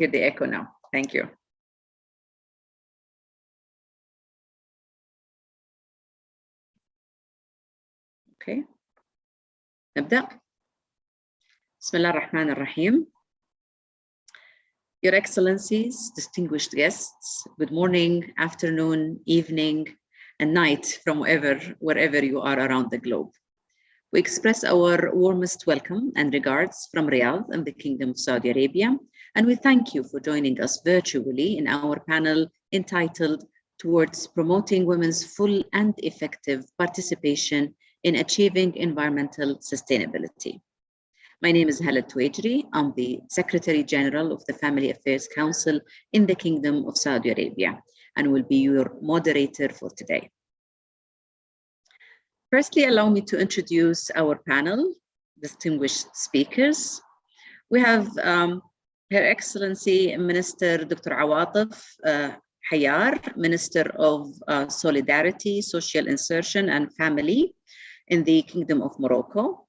hear the echo now. Thank you. Okay. نبدأ. بسم الله الرحمن الرحيم. Your Excellencies, distinguished guests, good morning, afternoon, evening, and night from wherever you are around the globe. We express our warmest welcome and regards from Riyadh and the Kingdom of Saudi Arabia, and we thank you for joining us virtually in our panel entitled Towards Promoting Women's Full and Effective Participation in Achieving Environmental Sustainability. My name is Hala Tuwajri. I'm the Secretary General of the Family Affairs Council in the Kingdom of Saudi Arabia and will be your moderator for today. Firstly, allow me to introduce our panel, distinguished speakers. We have Her Excellency Minister Dr. Awatif Hayar, Minister of Solidarity, Social Insertion and Family in the Kingdom of Morocco.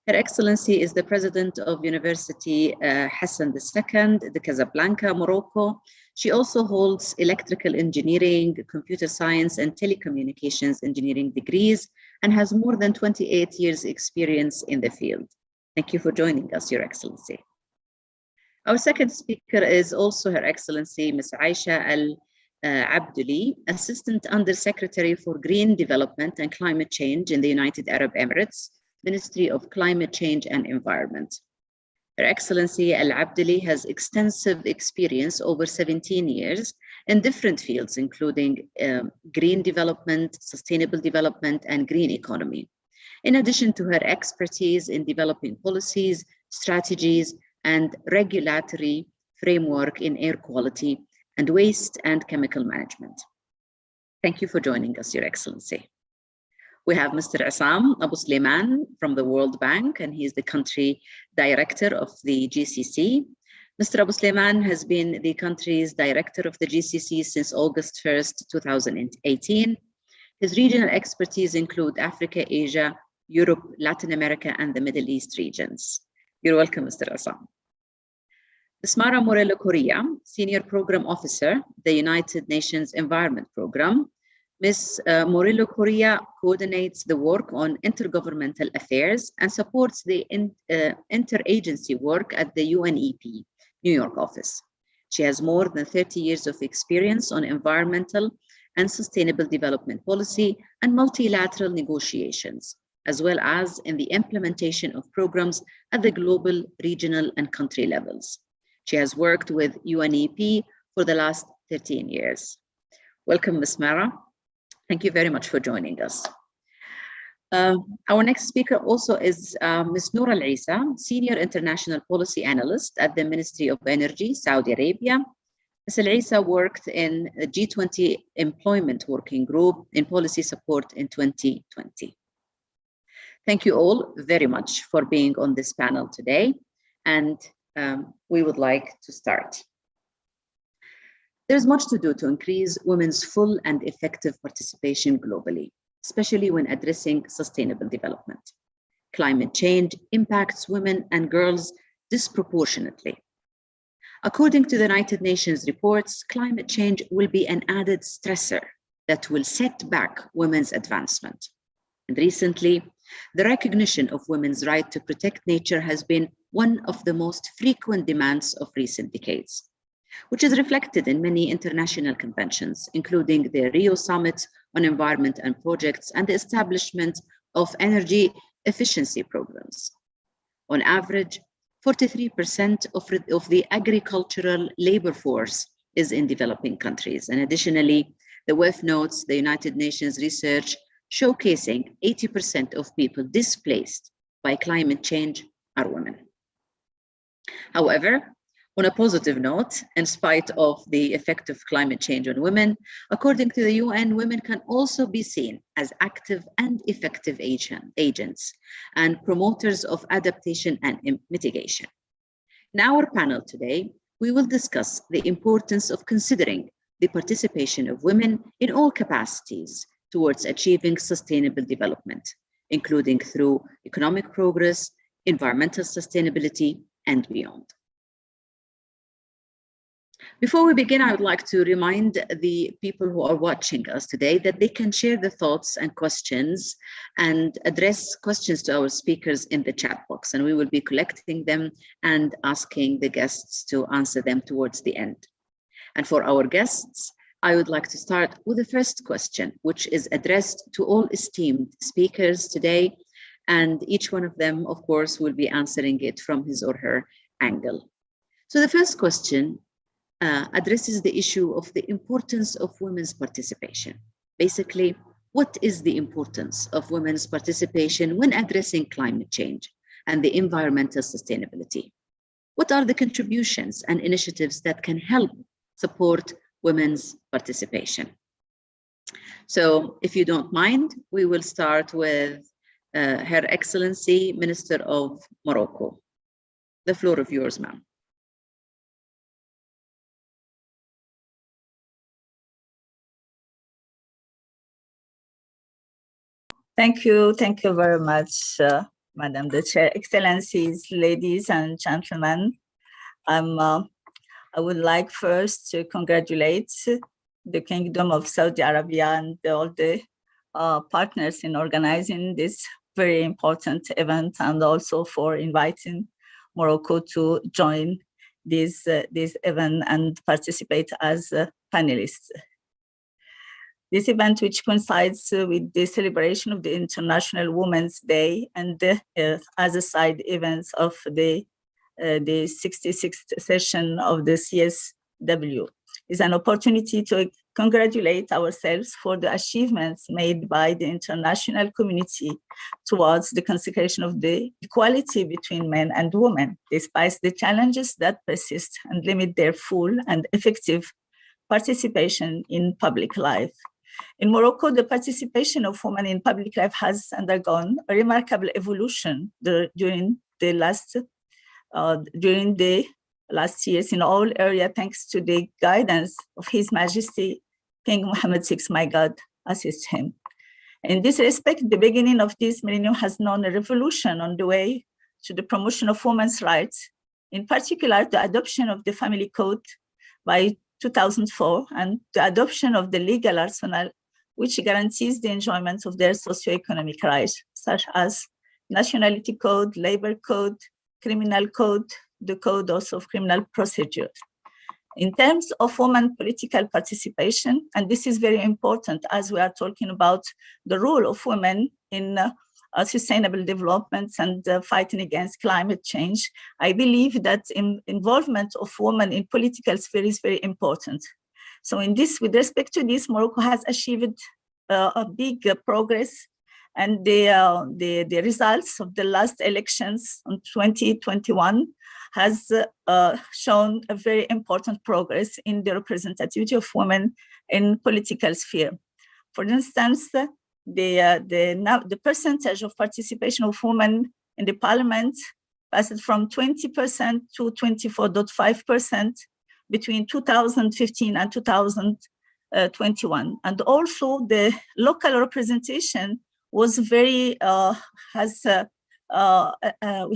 Her Excellency is the President of University Hassan II, the Casablanca, Morocco. She also holds electrical engineering, computer science, and telecommunications engineering degrees and has more than 28 years experience in the field. Thank you for joining us, Your Excellency. Our second speaker is also Her Excellency Ms. Aisha Al-Abduli, Assistant Undersecretary for Green Development and Climate Change in the United Arab Emirates, Ministry of Climate Change and Environment. Her Excellency Al-Abduli has extensive experience over 17 years in different fields, including green development, sustainable development, and green economy. In addition to her expertise in developing policies, strategies, and regulatory framework in air quality and waste and chemical management. Thank you for joining us, Your Excellency. We have Mr. Assam Abu Suleiman from the World Bank, and he's the country director of the GCC. Mr. Abu Suleiman has been the country's director of the GCC since August 1st, 2018. His regional expertise include Africa, Asia, Europe, Latin America, and the Middle East regions. You're welcome, Mr. Assam. Ms. Mara Morello Correa, Senior Program Officer, the United Nations Environment Program. Ms. Morello Correa coordinates the work on intergovernmental affairs and supports the interagency work at the UNEP, New York office. She has more than 30 years of experience on environmental and sustainable development policy and multilateral negotiations, as well as in the implementation of programs at the global, regional, and country levels. She has worked with UNEP for the last 13 years. Welcome, Ms. Mara. Thank you very much for joining us. Our next speaker also is Ms. Noor Al-Isa, Senior International Policy Analyst at the Ministry of Energy, Saudi Arabia. Ms. Al-Isa worked in the G20 Employment Working Group in policy support in 2020. Thank you all very much for being on this panel today, and we would like to start. There's much to do to increase women's full and effective participation globally, especially when addressing sustainable development. Climate change impacts women and girls disproportionately. According to the United Nations reports, climate change will be an added stressor that will set back women's advancement. And recently, the recognition of women's right to protect nature has been one of the most frequent demands of recent decades, which is reflected in many international conventions, including the Rio Summit on Environment and Projects and the establishment of energy efficiency programs. On average, 43% of the agricultural labor force is in developing countries. And additionally, the WEF notes the United Nations research showcasing 80% of people displaced by climate change are women. However, on a positive note, in spite of the effect of climate change on women, according to the UN, women can also be seen as active and effective agents and promoters of adaptation and mitigation. In our panel today, we will discuss the importance of considering the participation of women in all capacities towards achieving sustainable development, including through economic progress, environmental sustainability, and beyond. Before we begin, I would like to remind the people who are watching us today that they can share their thoughts and questions and address questions to our speakers in the chat box, and we will be collecting them and asking the guests to answer them towards the end. And for our guests, I would like to start with the first question, which is addressed to all esteemed speakers today, and each one of them, of course, will be answering it from his or her angle. So the first question addresses the issue of the importance of women's participation. Basically, what is the importance of women's participation when addressing climate change and the environmental sustainability? What are the contributions and initiatives that can help support women's participation? So if you don't mind, we will start with Her Excellency, Minister of Morocco. The floor of yours, ma'am. Thank you very much, Madam the Chair, Excellencies, ladies and gentlemen. I would like first to congratulate the Kingdom of Saudi Arabia and all the partners in organizing this very important event, and also for inviting Morocco to join this event and participate as panelists. This event, which coincides with the celebration of the International Women's Day and as a side events of the 66th session of the CSW, is an opportunity to congratulate ourselves for the achievements made by the international community towards the consecration of the equality between men and women, despite the challenges that persist and limit their full and effective participation in public life. In Morocco, the participation of women in public life has undergone a remarkable evolution during the last years in all areas, thanks to the guidance of His Majesty King Mohammed VI, may God assist him. In this respect, the beginning of this millennium has known a revolution on the way to the promotion of women's rights, in particular the adoption of the Family Code by 2004 and the adoption of the legal arsenal which guarantees the enjoyment of their socioeconomic rights, such as nationality code, labor code, criminal code, the code also of criminal procedure. In terms of women political participation, and this is very important as we are talking about the role of women in sustainable developments and fighting against climate change, I believe that involvement of women in political sphere is very important. So in this, with respect to this, Morocco has achieved a big progress, and the results of the last elections in 2021 has shown a very important progress in the representativity of women in political sphere. For instance, the percentage of participation of women in the parliament passed from 20% to 24.5% between 2015 and 2021. And also the local representation was very, we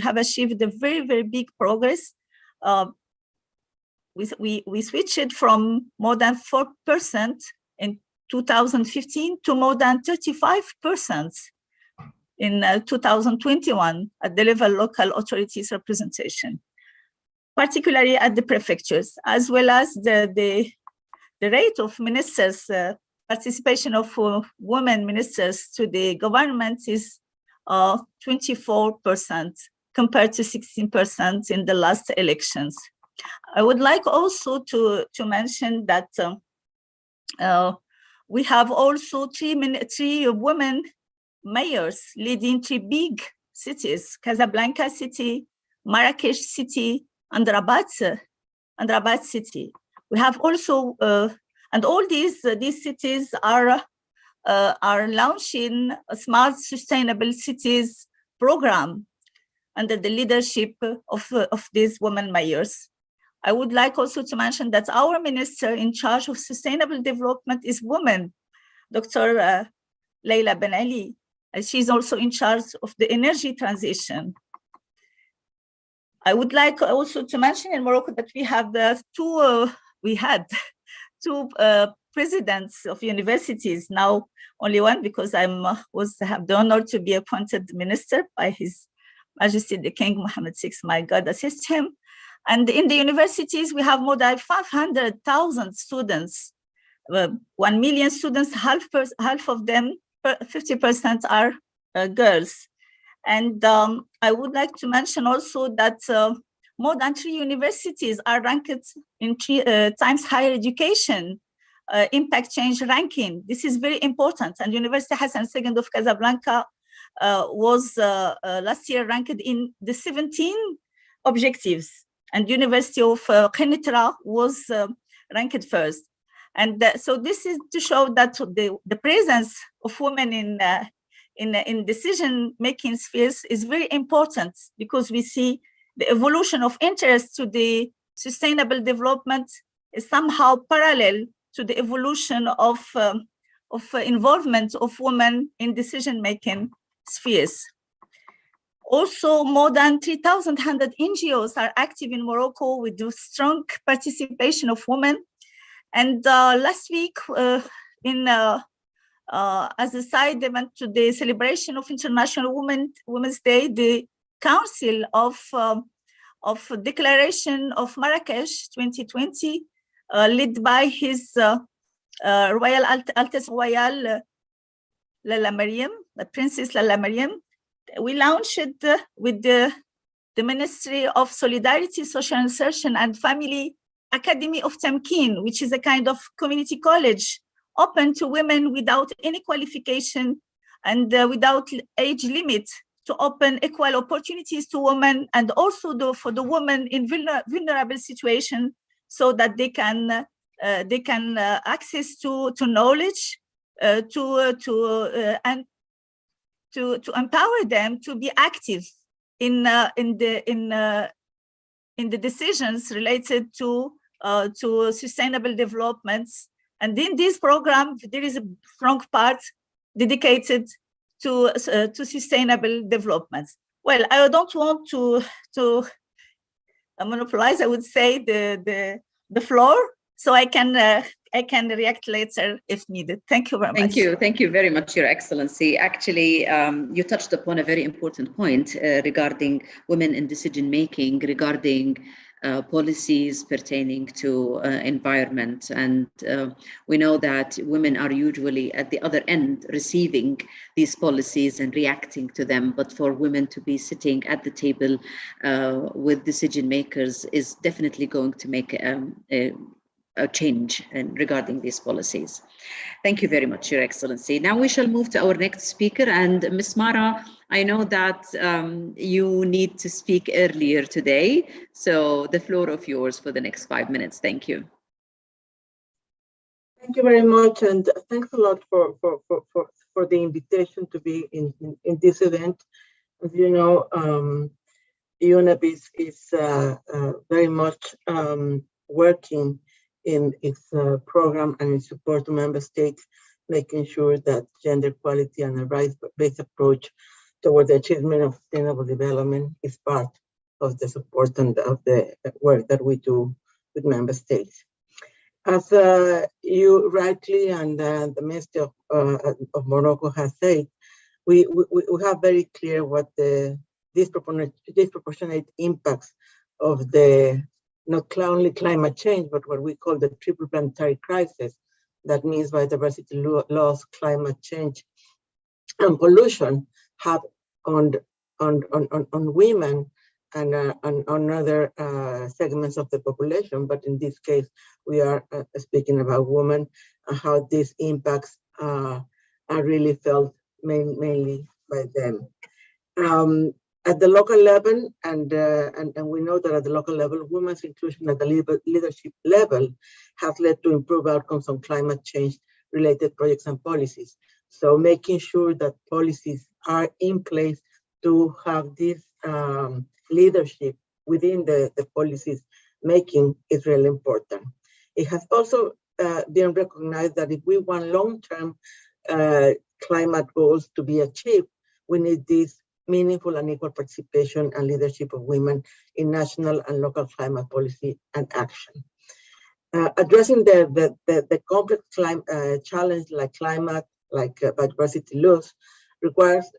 have achieved a very, very big progress. We switched from more than 4% in 2015 to more than 35% in 2021 at the level local authorities representation, particularly at the prefectures, as well as the rate of ministers, participation of women ministers to the government is 24% compared to 16% in the last elections. I would like also to mention that we have also three women mayors leading three big cities: Casablanca city, Marrakesh city, and Rabat city. We have also, and all these cities are launching a smart sustainable cities program under the leadership of these women mayors. I would like also to mention that our minister in charge of sustainable development is woman, Dr. Leila Ben Ali. She's also in charge of the energy transition. I would like also to mention in Morocco that we have the two we had two presidents of universities, now only one because I have the honor to be appointed minister by His Majesty the King Mohammed VI, my God assist him. And in the universities, we have more than 500,000 students, 1 million students, half of them, 50% are girls. And I would like to mention also that more than 3 universities are ranked in 3 times higher education impact change ranking. This is very important. And University Hassan II of Casablanca was last year ranked in the 17 objectives. And University of Kenitra was ranked first. And so this is to show that the presence of women in decision-making spheres is very important, because we see the evolution of interest to the sustainable development is somehow parallel to the evolution of involvement of women in decision-making spheres. Also, more than 3,100 NGOs are active in Morocco with the strong participation of women. And last week, as a side event to the celebration of International Women's Day, the Council of Declaration of Marrakesh 2020, led by His Royal Altesse Royale Lala Mariam, Princess Lala Mariam, we launched with the Ministry of Solidarity, Social Insertion and Family Academy of Tamkeen, which is a kind of community college open to women without any qualification and without age limit, to open equal opportunities to women, and also for the women in vulnerable situation, so that they can access to knowledge, and to empower them to be active in the decisions related to sustainable developments. And in this program, there is a strong part dedicated to sustainable developments. Well, I don't want to monopolize, I would say, the floor, so I can react later if needed. Thank you very much. Thank you very much, Your Excellency. Actually, you touched upon a very important point regarding women in decision making, regarding policies pertaining to environment. And we know that women are usually at the other end receiving these policies and reacting to them. But for women to be sitting at the table with decision makers is definitely going to make a change regarding these policies. Thank you very much, Your Excellency. Now we shall move to our next speaker. And Ms. Mara, I know that you need to speak earlier today, so the floor of yours for the next 5 minutes. Thank you. Thank you very much, and thanks a lot for the invitation to be in this event. As you know, UNEP is very much working in its program and in support to member states, making sure that gender equality and a rights-based approach toward the achievement of sustainable development is part of the support and of the work that we do with member states. As you rightly and the Minister of Morocco has said, we have very clear what the disproportionate impacts of the not only climate change, but what we call the triple planetary crisis. That means biodiversity loss, climate change, and pollution have on women and on other segments of the population. But in this case, we are speaking about women and how these impacts are really felt mainly by them. At the local level, and we know that at the local level, women's inclusion at the leadership level has led to improved outcomes on climate change related projects and policies. So making sure that policies are in place to have this leadership within the policies making is really important. It has also been recognized that if we want long-term climate goals to be achieved, we need this meaningful and equal participation and leadership of women in national and local climate policy and action. Addressing the complex challenge like climate, like biodiversity loss, requires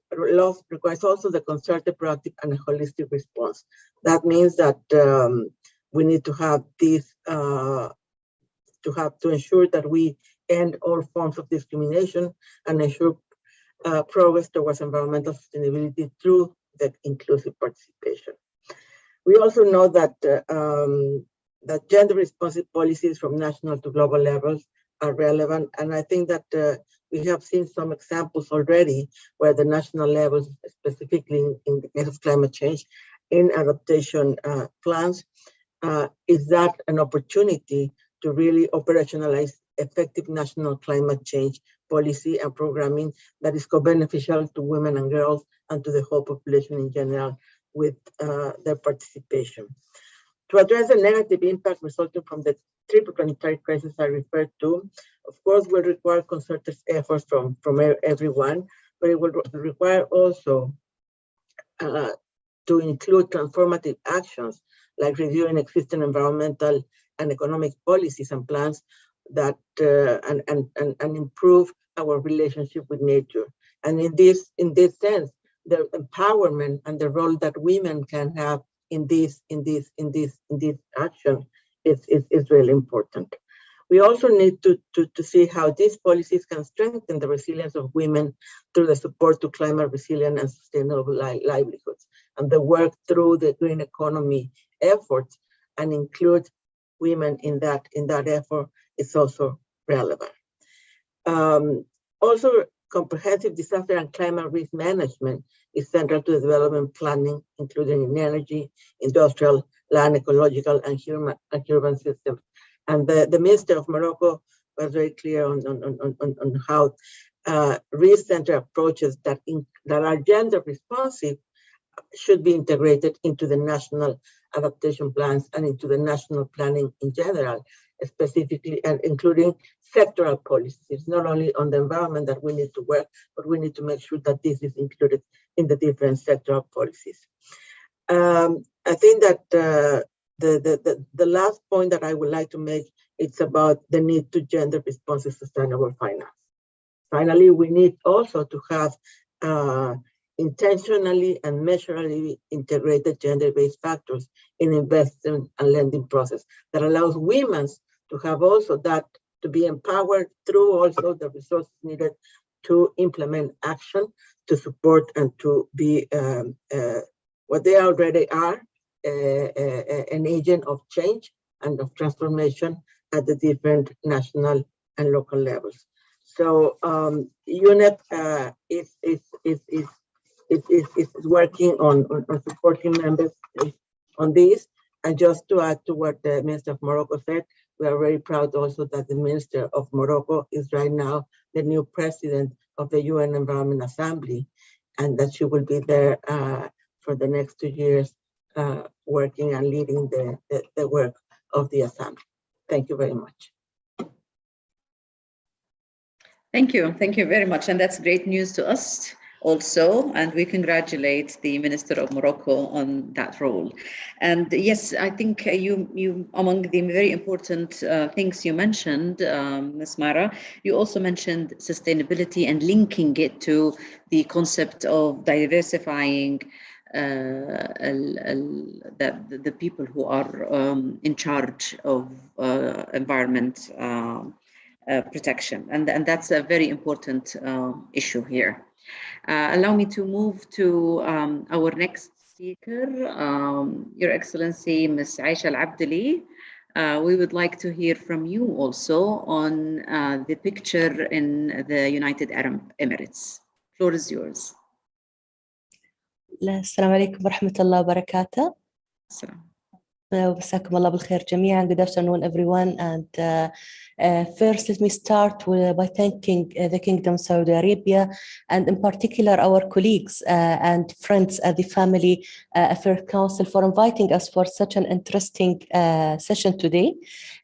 also the concerted, proactive, and holistic response. That means that we need to have this to ensure that we end all forms of discrimination and ensure progress towards environmental sustainability through the inclusive participation. We also know that that gender-responsive policies from national to global levels are relevant, and I think that we have seen some examples already where the national levels, specifically in the case of climate change, in adaptation plans, is that an opportunity to really operationalize effective national climate change policy and programming that is co-beneficial to women and girls and to the whole population in general with their participation. To address the negative impact resulting from the triple planetary crisis I referred to, of course, will require concerted efforts from everyone, but it will require also to include transformative actions like reviewing existing environmental and economic policies and plans that and improve our relationship with nature. And in this sense, the empowerment and the role that women can have in this action is really important. We also need to see how these policies can strengthen the resilience of women through the support to climate resilient and sustainable livelihoods, and the work through the green economy efforts and include women in that effort is also relevant. Also, comprehensive disaster and climate risk management is central to development planning, including in energy, industrial, land, ecological, and urban systems. And the Minister of Morocco was very clear on how risk-centered approaches that are gender responsive should be integrated into the national adaptation plans and into the national planning in general, specifically and including sectoral policies, not only on the environment that we need to work, but we need to make sure that this is included in the different sectoral policies. I think that the last point that I would like to make, it's about the need to gender responsive sustainable finance. Finally, we need also to have intentionally and measurably integrated gender-based factors in investment and lending process that allows women to have also that, to be empowered through also the resources needed to implement action, to support and to be what they already are, an agent of change and of transformation at the different national and local levels. So UNEP is working on supporting members on this. And just to add to what the Minister of Morocco said, we are very proud also that the Minister of Morocco is right now the new president of the UN Environment Assembly, and that she will be there for the next 2 years, working and leading the work of the Assembly. Thank you very much. Thank you very much. And that's great news to us also, and we congratulate the Minister of Morocco on that role. And yes, I think you among the very important things you mentioned, Ms. Mara, you also mentioned sustainability and linking it to the concept of diversifying the people who are in charge of environment protection, and that's a very important issue here. Allow me to move to our next speaker, Your Excellency, Ms. Aisha Al-Abdali. We would like to hear from you also on the picture in the United Arab Emirates. Floor is yours. السلام عليكم ورحمة الله وبركاته. مساكم الله بالخير جميعا. Good afternoon everyone, and first let me start by thanking the Kingdom of Saudi Arabia, and in particular our colleagues and friends at the Family Affairs Council for inviting us for such an interesting session today.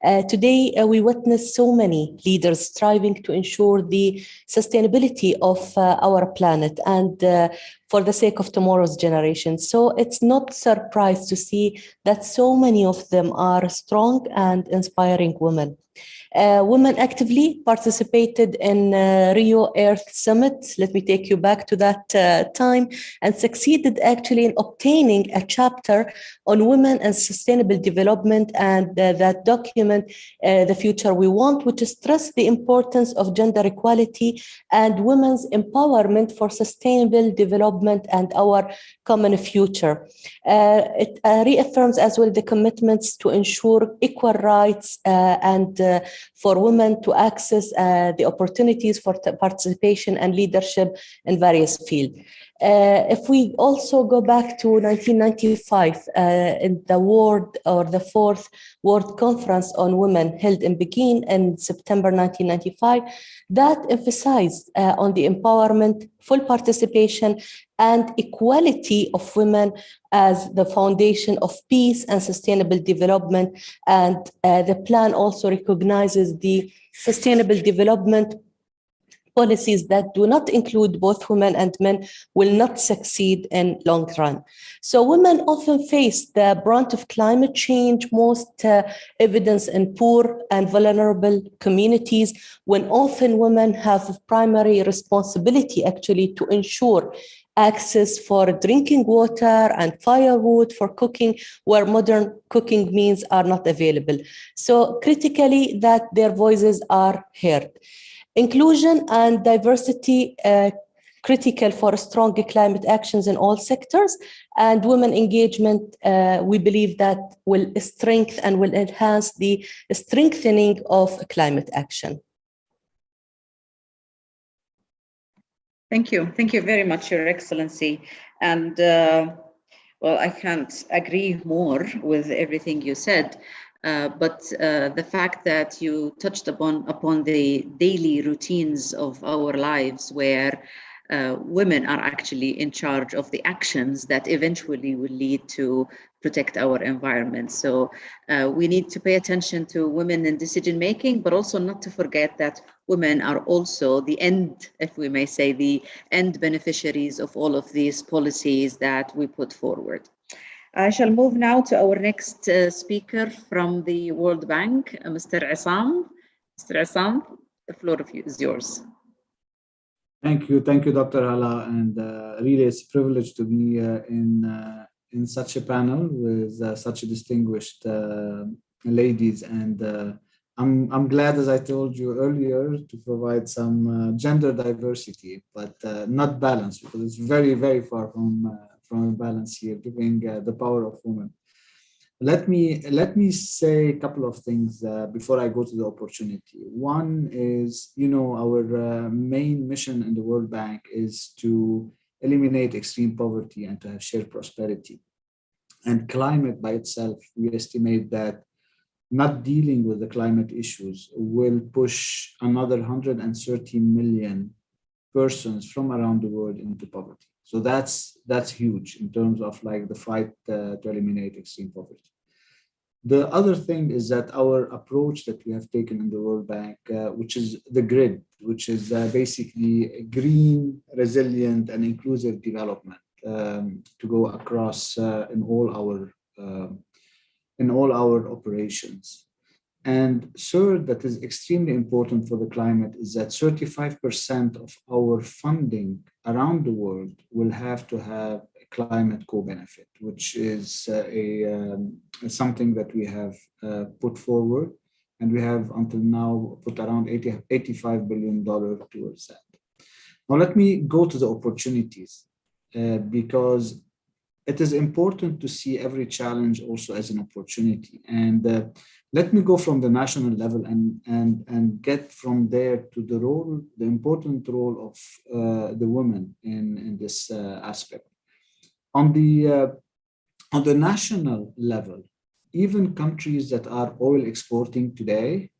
Today, we witness so many leaders striving to ensure the sustainability of our planet and for the sake of tomorrow's generation. So it's not a surprise to see that so many of them are strong and inspiring women. Women actively participated in Rio Earth Summit. Let me take you back to that time, and succeeded actually in obtaining a chapter on women and sustainable development, and that document the future we want, which stressed the importance of gender equality and women's empowerment for sustainable development and our common future. It reaffirms as well the commitments to ensure equal rights and for women to access the opportunities for participation and leadership in various fields. If we also go back to 1995, in the fourth World Conference on Women held in Beijing in September 1995, that emphasized on the empowerment, full participation, and equality of women as the foundation of peace and sustainable development. And the plan also recognizes the sustainable development policies that do not include both women and men will not succeed in long run. So women often face the brunt of climate change, most evidence in poor and vulnerable communities, when often women have primary responsibility actually to ensure access for drinking water and firewood for cooking, where modern cooking means are not available. So critically that their voices are heard. Inclusion and diversity critical for strong climate actions in all sectors, and women engagement, we believe that will strengthen and will enhance the strengthening of climate action. Thank you. Thank you very much, Your Excellency. And well, I can't agree more with everything you said. But the fact that you touched upon the daily routines of our lives, where women are actually in charge of the actions that eventually will lead to protect our environment. So we need to pay attention to women in decision making, but also not to forget that women are also the end, if we may say, the end beneficiaries of all of these policies that we put forward. I shall move now to our next speaker from the World Bank, Mr. Isam. Mr. Isam, the floor is yours. Thank you, Dr. Hala, and really it's a privilege to be in such a panel with such distinguished ladies, and I'm glad, as I told you earlier, to provide some gender diversity, but not balance, because it's very, very far from a balance here, giving the power of women. Let me say a couple of things before I go to the opportunity. One is, our main mission in the World Bank is to eliminate extreme poverty and to have shared prosperity. And climate by itself, we estimate that not dealing with the climate issues will push another 130 million persons from around the world into poverty. So that's huge in terms of like the fight to eliminate extreme poverty. The other thing is that our approach that we have taken in the World Bank, which is the grid, which is basically green, resilient, and inclusive development to go across in all our operations. And third, that is extremely important for the climate, is that 35% of our funding around the world will have to have a climate co-benefit, which is something that we have put forward. And we have until now put around $85 billion towards that. Now, let me go to the opportunities because it is important to see every challenge also as an opportunity. And let me go from the national level and get from there to the important role of the women in this aspect. On the national level, even countries that are oil exporting today,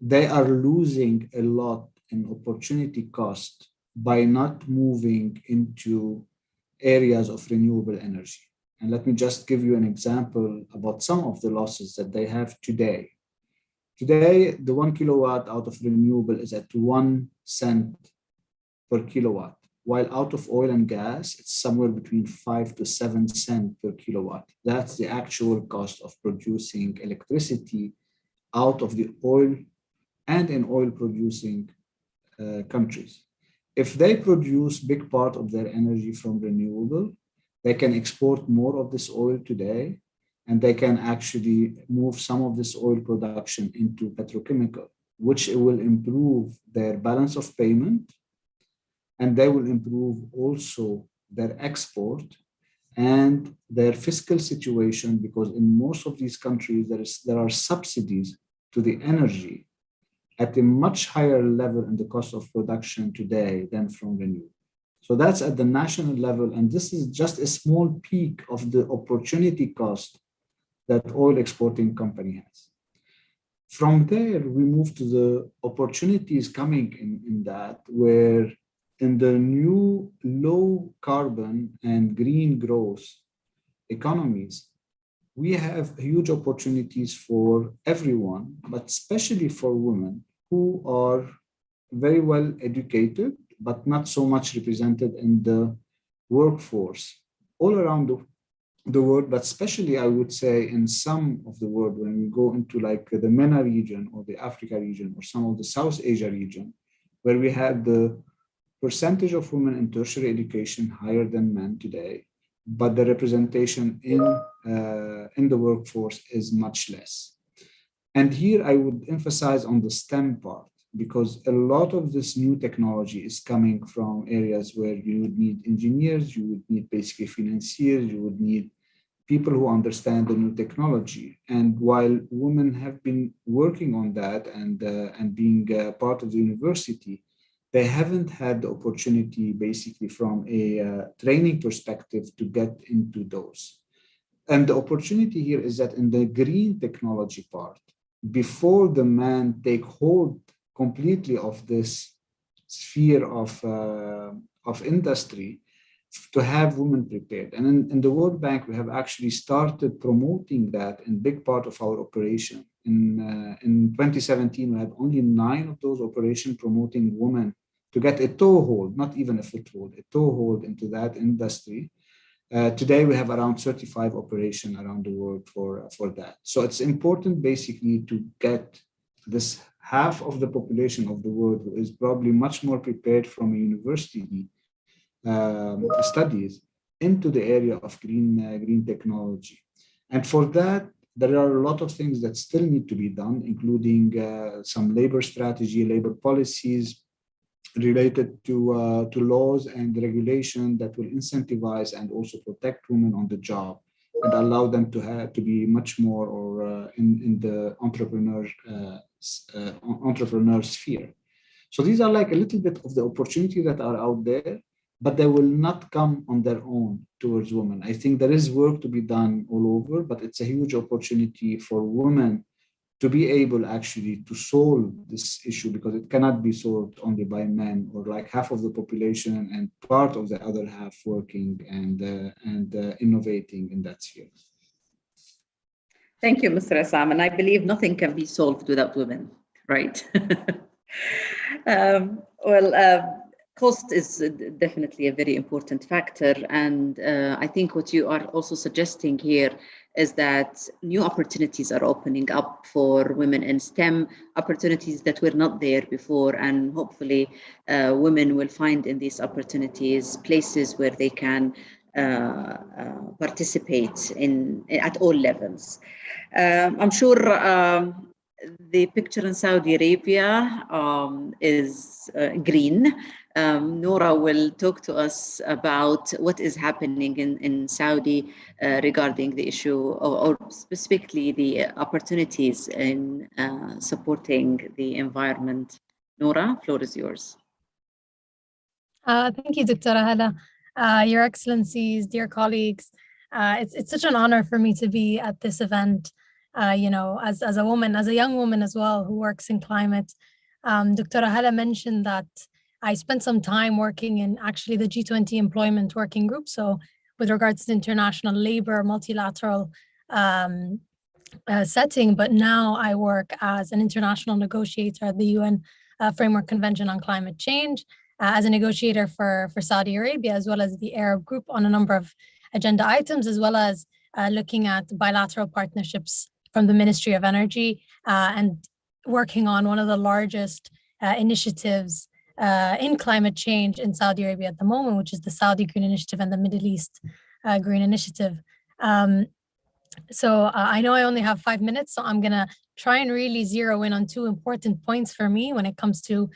they are losing a lot in opportunity cost by not moving into areas of renewable energy. And let me just give you an example about some of the losses that they have today. Today, the 1 kilowatt out of renewable is at 1 cent per kilowatt, while out of oil and gas, it's somewhere between 5 to 7 cents per kilowatt. That's the actual cost of producing electricity out of the oil and in oil producing countries. If they produce big part of their energy from renewable, they can export more of this oil today, and they can actually move some of this oil production into petrochemical, which will improve their balance of payment, and they will improve also their export and their fiscal situation, because in most of these countries, there are subsidies to the energy at a much higher level in the cost of production today than from renewable. So that's at the national level, and this is just a small peak of the opportunity cost that oil exporting company has. From there, we move to the opportunities coming in that, where in the new low carbon and green growth economies, we have huge opportunities for everyone, but especially for women who are very well educated, but not so much represented in the workforce all around the world, but especially I would say in some of the world, when we go into like the MENA region or the Africa region or some of the South Asia region, where we have the percentage of women in tertiary education higher than men today, but the representation in the workforce is much less. And here I would emphasize on the STEM part, because a lot of this new technology is coming from areas where you would need engineers, you would need basically financiers, you would need people who understand the new technology. And while women have been working on that and being part of the university, they haven't had the opportunity basically from a training perspective to get into those. And the opportunity here is that in the green technology part, before the man take hold completely of this sphere of industry, to have women prepared. And in the World Bank, we have actually started promoting that in big part of our operation. In 2017, we had only 9 of those operations promoting women to get a toehold, not even a foothold, a toehold into that industry. Today, we have around 35 operations around the world for that. So it's important basically to get this half of the population of the world who is probably much more prepared from a university studies into the area of green technology. And for that, there are a lot of things that still need to be done, including some labor strategy, labor policies related to laws and regulation that will incentivize and also protect women on the job and allow them to be much more in the entrepreneur sphere. So these are like a little bit of the opportunity that are out there, but they will not come on their own towards women. I think there is work to be done all over, but it's a huge opportunity for women to be able actually to solve this issue, because it cannot be solved only by men, or like half of the population and part of the other half working and innovating in that sphere. Thank you, Mr. Assam. And I believe nothing can be solved without women, right? Cost is definitely a very important factor. And I think what you are also suggesting here is that new opportunities are opening up for women in STEM, opportunities that were not there before. And hopefully women will find in these opportunities places where they can participate at all levels. I'm sure the picture in Saudi Arabia is green. Nora will talk to us about what is happening in Saudi regarding the issue, or specifically the opportunities in supporting the environment. Nora, floor is yours. Thank you, Dr. Hala. Your Excellencies, dear colleagues, it's such an honor for me to be at this event. As a woman, as a young woman as well, who works in climate. Dr. Hala mentioned that I spent some time working in actually the G20 employment working group. So with regards to international labor, multilateral setting, but now I work as an international negotiator at the UN Framework Convention on Climate Change, as a negotiator for Saudi Arabia, as well as the Arab group on a number of agenda items, as well as looking at bilateral partnerships from the Ministry of Energy and working on one of the largest initiatives in climate change in Saudi Arabia at the moment, which is the Saudi Green Initiative and the Middle East Green Initiative. So I know I only have 5 minutes, so I'm gonna try and really zero in on two important points for me when it comes to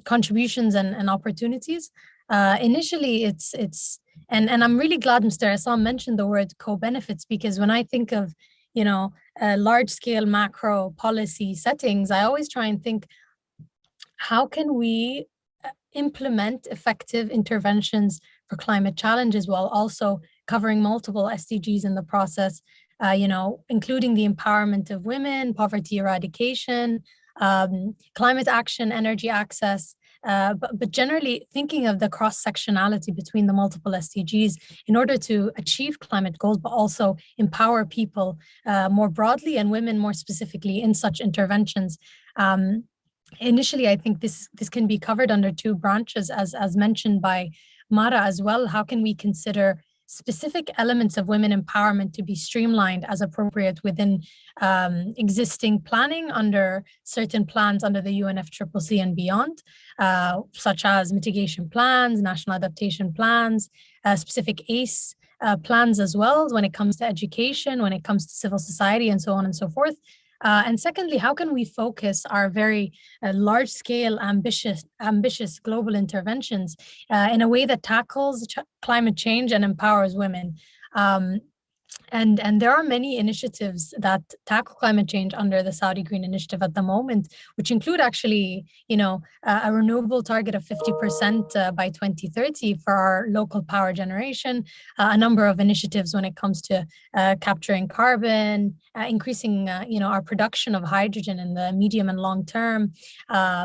contributions and opportunities. Initially, and I'm really glad Mr. Assam mentioned the word co-benefits, because when I think of, you know, large-scale macro policy settings, I always try and think, how can we implement effective interventions for climate challenges while also covering multiple SDGs in the process, you know, including the empowerment of women, poverty eradication, climate action, energy access, but generally thinking of the cross-sectionality between the multiple SDGs in order to achieve climate goals, but also empower people more broadly and women more specifically in such interventions. Initially, I think this can be covered under two branches, as mentioned by Mara as well. How can we consider specific elements of women empowerment to be streamlined as appropriate within existing planning under certain plans under the UNFCCC and beyond, such as mitigation plans, national adaptation plans, specific ACE plans as well when it comes to education, when it comes to civil society, and so on and so forth. And secondly, how can we focus our very large-scale, ambitious global interventions in a way that tackles climate change and empowers women? And there are many initiatives that tackle climate change under the Saudi Green Initiative at the moment, which include actually, you know, a renewable target of 50% by 2030 for our local power generation, a number of initiatives when it comes to capturing carbon, increasing, you know, our production of hydrogen in the medium and long term,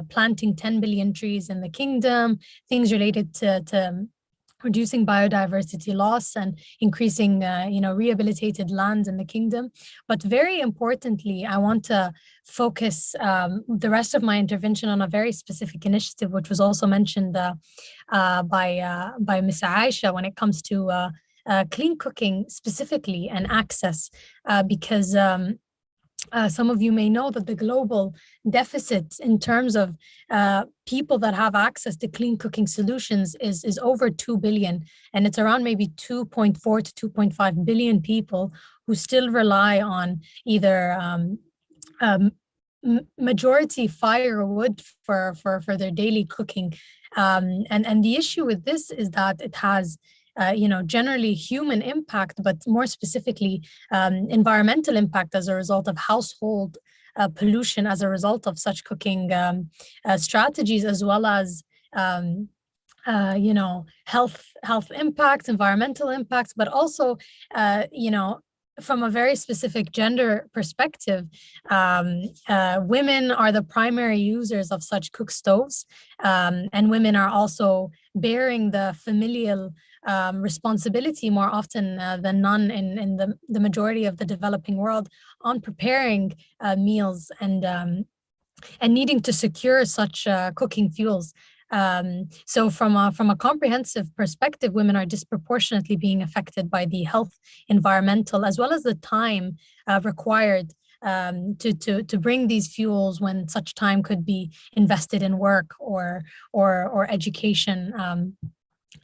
planting 10 billion trees in the kingdom, things related to reducing biodiversity loss and increasing, you know, rehabilitated lands in the kingdom. But very importantly, I want to focus the rest of my intervention on a very specific initiative, which was also mentioned by Ms. Aisha when it comes to clean cooking specifically and access, because some of you may know that the global deficit in terms of people that have access to clean cooking solutions is over 2 billion. And it's around maybe 2.4 to 2.5 billion people who still rely on either majority firewood for their daily cooking. And the issue with this is that it has you know, generally human impact, but more specifically environmental impact as a result of household pollution as a result of such cooking strategies, as well as you know, health impacts, environmental impacts, but also you know, from a very specific gender perspective, women are the primary users of such cook stoves, and women are also bearing the familial responsibility more often than none in the majority of the developing world on preparing meals and needing to secure such cooking fuels. So from a comprehensive perspective, women are disproportionately being affected by the health, environmental, as well as the time required to bring these fuels when such time could be invested in work or education.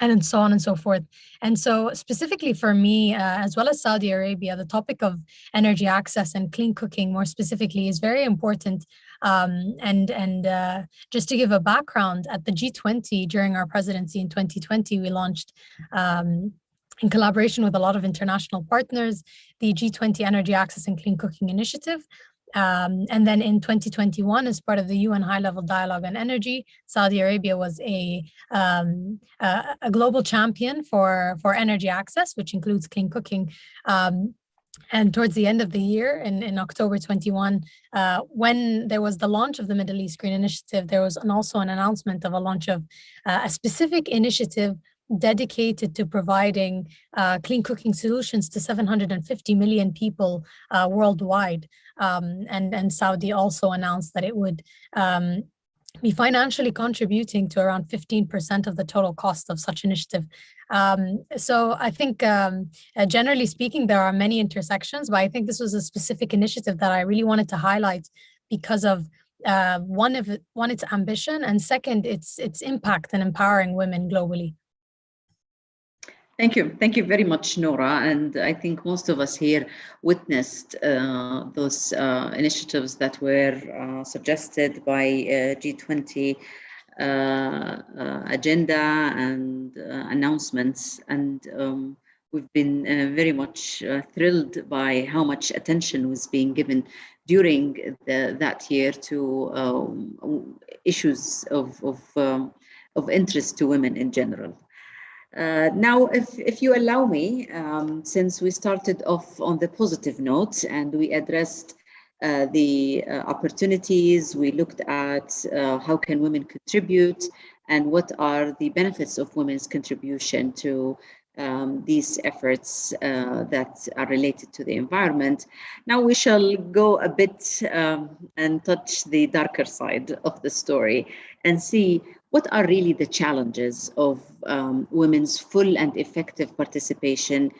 And so on and so forth. And so specifically for me, as well as Saudi Arabia, the topic of energy access and clean cooking more specifically is very important. And just to give a background, at the G20 during our presidency in 2020, we launched in collaboration with a lot of international partners, the G20 Energy Access and Clean Cooking Initiative. And then in 2021, as part of the UN High-Level Dialogue on Energy, Saudi Arabia was a global champion for energy access, which includes clean cooking. And towards the end of the year, in October 21, when there was the launch of the Middle East Green Initiative, there was also an announcement of a launch of a specific initiative dedicated to providing clean cooking solutions to 750 million people worldwide. And Saudi also announced that it would be financially contributing to around 15% of the total cost of such initiative. So I think generally speaking, there are many intersections, but I think this was a specific initiative that I really wanted to highlight because of one, its ambition, and second, its impact in empowering women globally. Thank you. Thank you very much, Nora. And I think most of us here witnessed those initiatives that were suggested by G20 agenda and announcements. And we've been very much thrilled by how much attention was being given during that year to issues of interest to women in general. Now, if you allow me, since we started off on the positive note and we addressed the opportunities, we looked at how can women contribute and what are the benefits of women's contribution to these efforts that are related to the environment. Now we shall go a bit and touch the darker side of the story and see what are really the challenges of women's full and effective participation,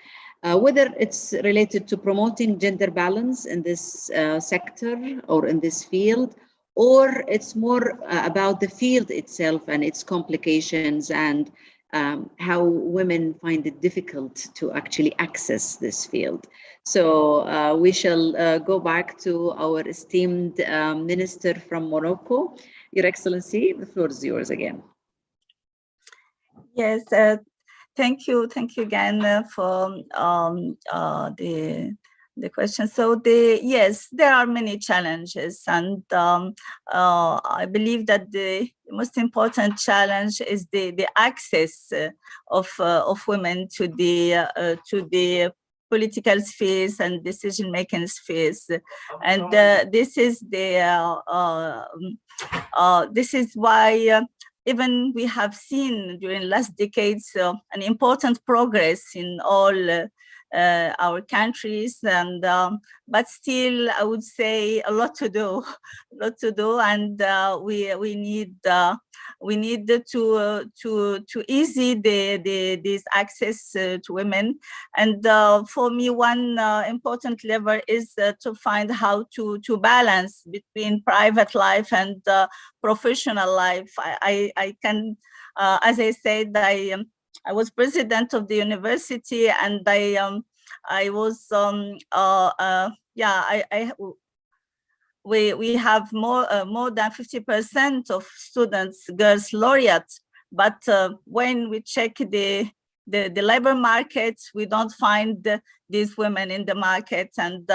whether it's related to promoting gender balance in this sector or in this field, or it's more about the field itself and its complications and how women find it difficult to actually access this field. So we shall go back to our esteemed minister from Morocco. Your Excellency, the floor is yours again. Yes, thank you again for the question. So yes, there are many challenges, and I believe that the most important challenge is the access of women to the political spheres and decision-making spheres, and this is why. Even we have seen during last decades an important progress in all our countries, and but still, I would say a lot to do, and we need to ease this access to women. And for me, one important lever is to find how to balance between private life and professional life. I can, as I said, I was president of the university, and I was we have more than 50% of students girls laureates, but when we check the labor market, we don't find these women in the market, and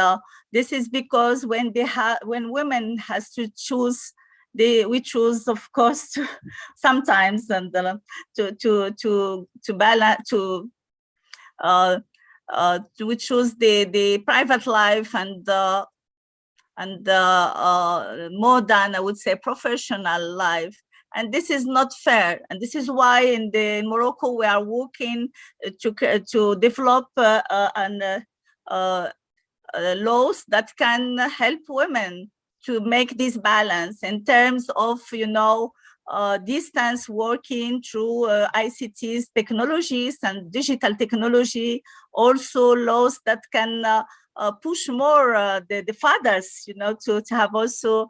this is because when women has to choose, we choose, of course, sometimes, and to balance, we choose the private life and more than, I would say, professional life. And this is not fair. And this is why in Morocco we are working to develop laws that can help women to make this balance in terms of, distance working through ICTs technologies and digital technology, also laws that can push more the fathers, to have also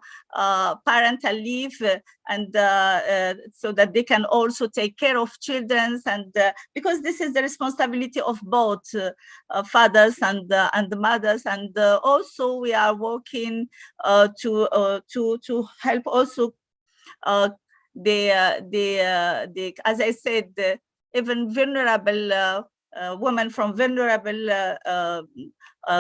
parental leave, and so that they can also take care of children, and because this is the responsibility of both fathers and mothers, and also we are working to help also as I said, even vulnerable women from vulnerable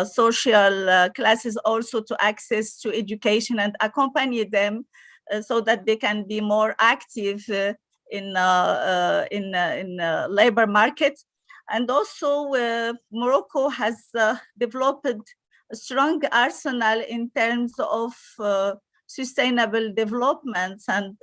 social classes also to access to education and accompany them so that they can be more active in labor market. And also Morocco has developed a strong arsenal in terms of sustainable developments, and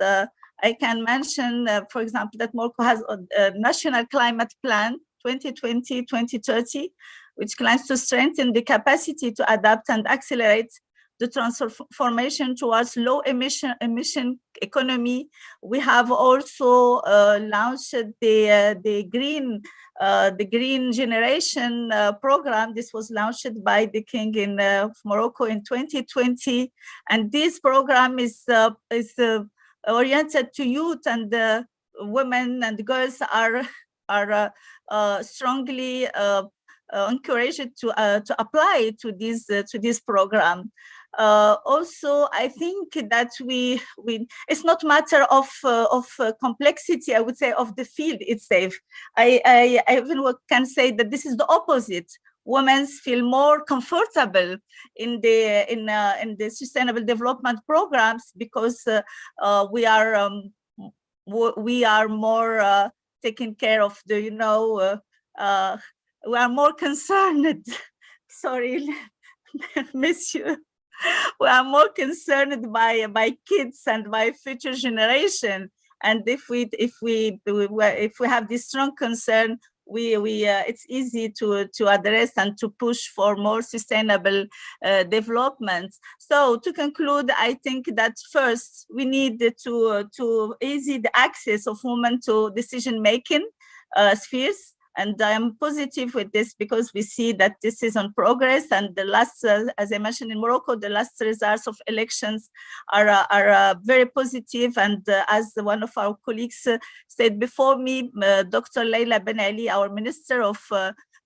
I can mention, for example, that Morocco has a national climate plan 2020-2030, which claims to strengthen the capacity to adapt and accelerate the transformation towards low emission economy. We have also launched the green generation program. This was launched by the king in Morocco in 2020, and this program is oriented to youth, and women and girls are strongly encouraged to apply to this program. Also, I think that it's not matter of complexity, I would say, of the field itself. I even can say that this is the opposite. Women feel more comfortable in the sustainable development programs because we are more taking care of the we are more concerned. Sorry, Monsieur. We are more concerned by kids and by future generation. And if we have this strong concern, it's easy to address and to push for more sustainable development. So to conclude, I think that first we need to ease the access of women to decision-making spheres. And I am positive with this because we see that this is on progress. And the last, as I mentioned in Morocco, the last results of elections are very positive. And as one of our colleagues said before me, Dr. Leila Ben Ali, our Minister of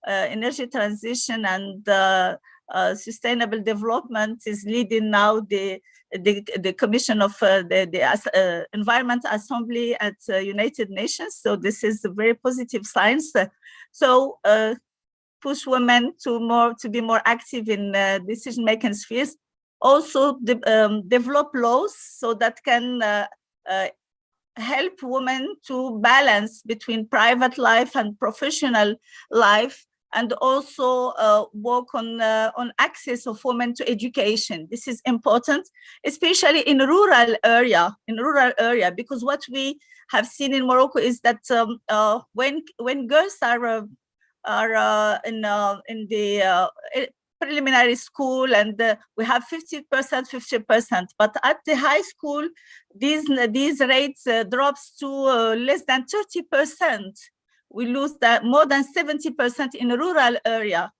Energy Transition and Sustainable Development, is leading now the Commission of the Environment Assembly at United Nations. So this is a very positive signs. So push women to be more active in decision-making spheres. Also develop laws so that can help women to balance between private life and professional life, and also work on access of women to education. This is important, especially in rural area, because what we have seen in Morocco is that when girls are in the preliminary school, and we have 50%, but at the high school, these rates drops to less than 30%. We lose that more than 70% in rural area.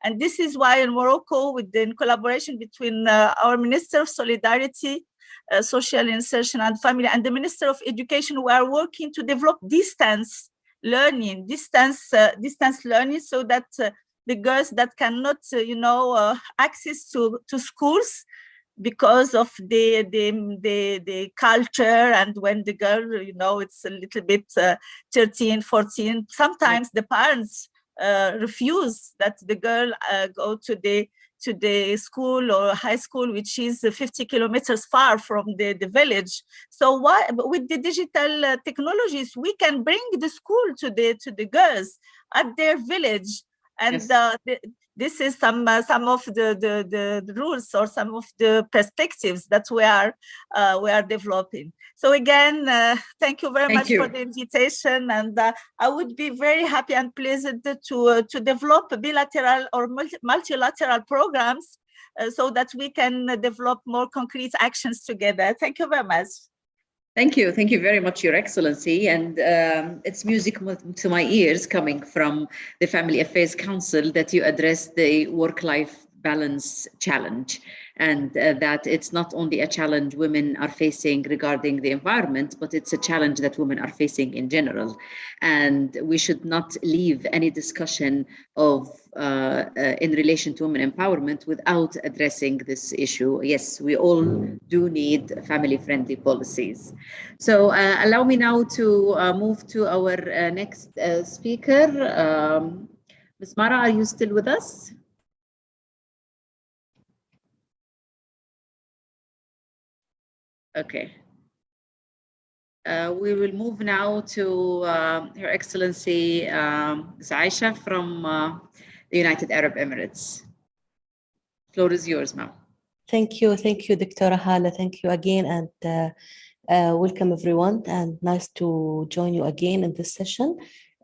And this is why in Morocco, in collaboration between our Minister of Solidarity, Social Insertion and Family, and the Minister of Education, we are working to develop distance learning, so that the girls that cannot, access to schools because of the culture, and when the girl, it's a little bit 13, 14, sometimes the parents refuse that the girl go to the school or high school, which is 50 kilometers far from the village. So with the digital technologies, we can bring the school to the girls at their village. And yes. This is some of the rules or some of the perspectives that we are developing. So again, thank you very much for the invitation, and I would be very happy and pleased to develop bilateral or multilateral programs so that we can develop more concrete actions together. Thank you very much. Thank you very much, Your Excellency. And it's music to my ears coming from the Family Affairs Council that you address the work-life balance challenge, and that it's not only a challenge women are facing regarding the environment, but it's a challenge that women are facing in general. And we should not leave any discussion of in relation to women empowerment without addressing this issue. Yes, we all do need family-friendly policies. So allow me now to move to our next speaker. Ms. Mara, are you still with us? Okay. We will move now to Her Excellency Aisha from the United Arab Emirates. Floor is yours, ma'am. Thank you, Dr. Hala. Thank you again, and Welcome everyone, and nice to join you again in this session.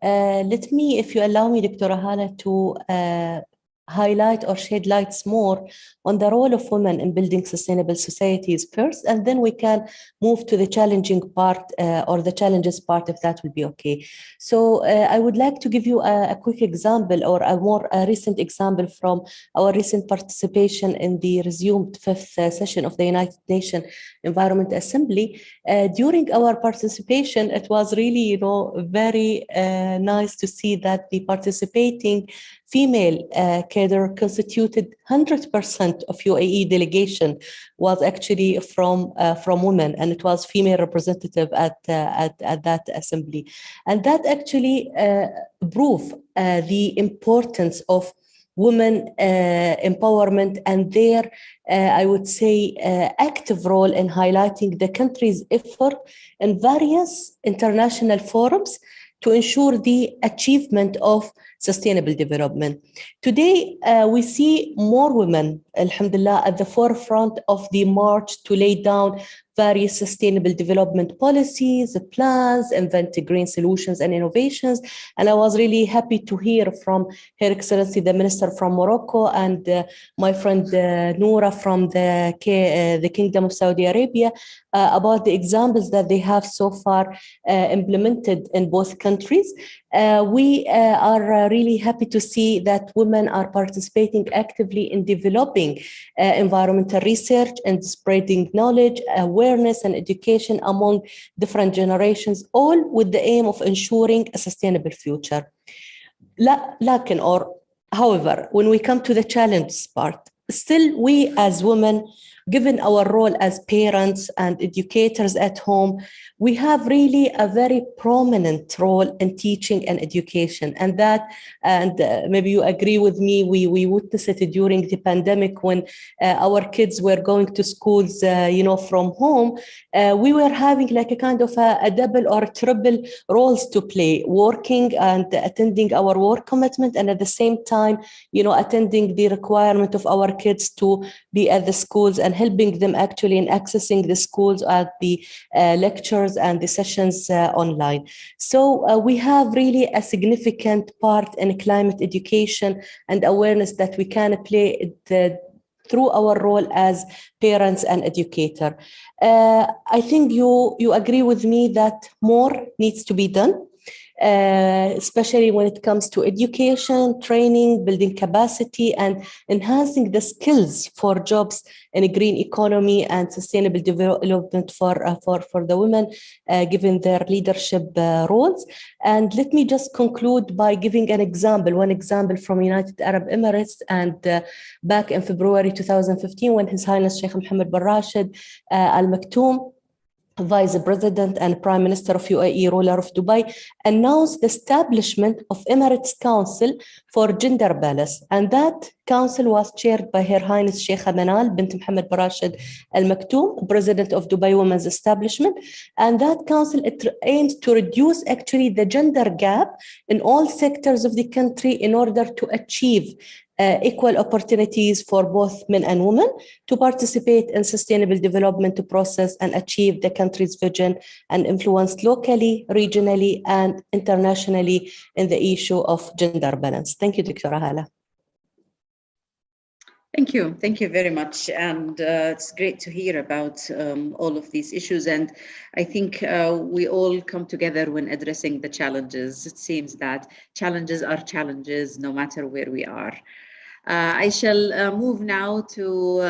Let me, if you allow me, Dr. Hala, to highlight or shed lights more on the role of women in building sustainable societies first, and then we can move to the challenging part or the challenges part, if that will be okay. So I would like to give you a quick example or a recent example from our recent participation in the resumed 5th session of the United Nations Environment Assembly. During our participation, it was really, very nice to see that the participating female cadre constituted 100% of UAE delegation was actually from women, and it was female representative at that assembly, and that actually proved the importance of women empowerment and their, I would say, active role in highlighting the country's effort in various international forums to ensure the achievement of sustainable development. Today, we see more women, alhamdulillah, at the forefront of the march to lay down various sustainable development policies, plans, invent green solutions and innovations. And I was really happy to hear from Her Excellency, the Minister from Morocco, and my friend Noura from the Kingdom of Saudi Arabia about the examples that they have so far implemented in both countries. We are really happy to see that women are participating actively in developing environmental research and spreading knowledge, awareness, and education among different generations, all with the aim of ensuring a sustainable future. However, when we come to the challenge part, still we as women, given our role as parents and educators at home, we have really a very prominent role in teaching and education. And maybe you agree with me, we witnessed it during the pandemic when our kids were going to schools, from home. We were having like a kind of a double or triple roles to play, working and attending our work commitment, and at the same time, attending the requirement of our kids to be at the schools and helping them actually in accessing the schools at the lectures and the sessions online. So we have really a significant part in climate education and awareness that we can play through our role as parents and educator. I think you agree with me that more needs to be done. Especially when it comes to education, training, building capacity, and enhancing the skills for jobs in a green economy and sustainable development for the women, given their leadership roles. And let me just conclude by giving one example from United Arab Emirates, and back in February 2015, when His Highness Sheikh Mohammed bin Rashid Al Maktoum, Vice President and Prime Minister of UAE, ruler of Dubai, announced the establishment of Emirates Council for Gender Balance. And that council was chaired by Her Highness Sheikha Manal bint Mohammed bin Rashid Al Maktoum, President of Dubai Women's Establishment. And that council, it aims to reduce actually the gender gap in all sectors of the country in order to achieve equal opportunities for both men and women to participate in sustainable development process and achieve the country's vision and influence locally, regionally, and internationally in the issue of gender balance. Thank you, Dr. Hala. Thank you. Thank you very much. And it's great to hear about all of these issues. And I think we all come together when addressing the challenges. It seems that challenges are challenges no matter where we are. I shall move now to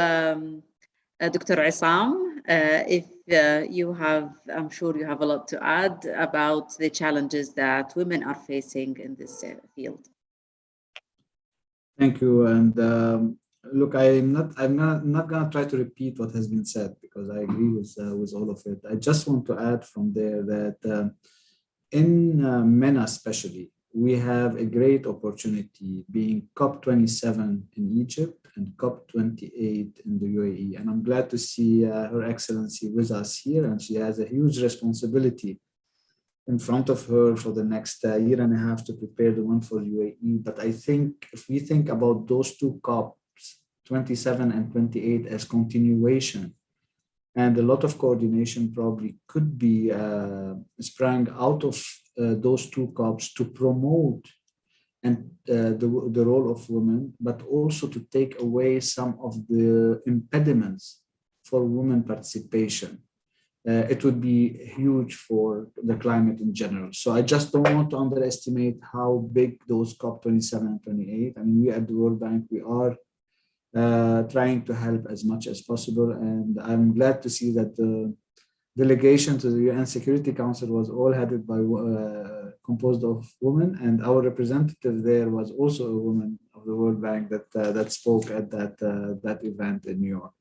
Dr. Isam. If you have, I'm sure you have a lot to add about the challenges that women are facing in this field. Thank you. And look, I'm not gonna try to repeat what has been said, because I agree with all of it. I just want to add from there that in MENA especially, we have a great opportunity being COP27 in Egypt and COP28 in the UAE. And I'm glad to see Her Excellency with us here, and she has a huge responsibility in front of her for the next year and a half to prepare the one for UAE. But I think if we think about those two COPs, 27 and 28, as continuation And a lot of coordination probably could be sprang out of those two COPs to promote and the role of women, but also to take away some of the impediments for women participation. It would be huge for the climate in general. So I just don't want to underestimate how big those COP27 and 28. I mean, we at the World Bank, we are trying to help as much as possible. And I'm glad to see that the delegation to the UN Security Council was all headed by composed of women, and our representative there was also a woman of the World Bank that spoke at that event in New York.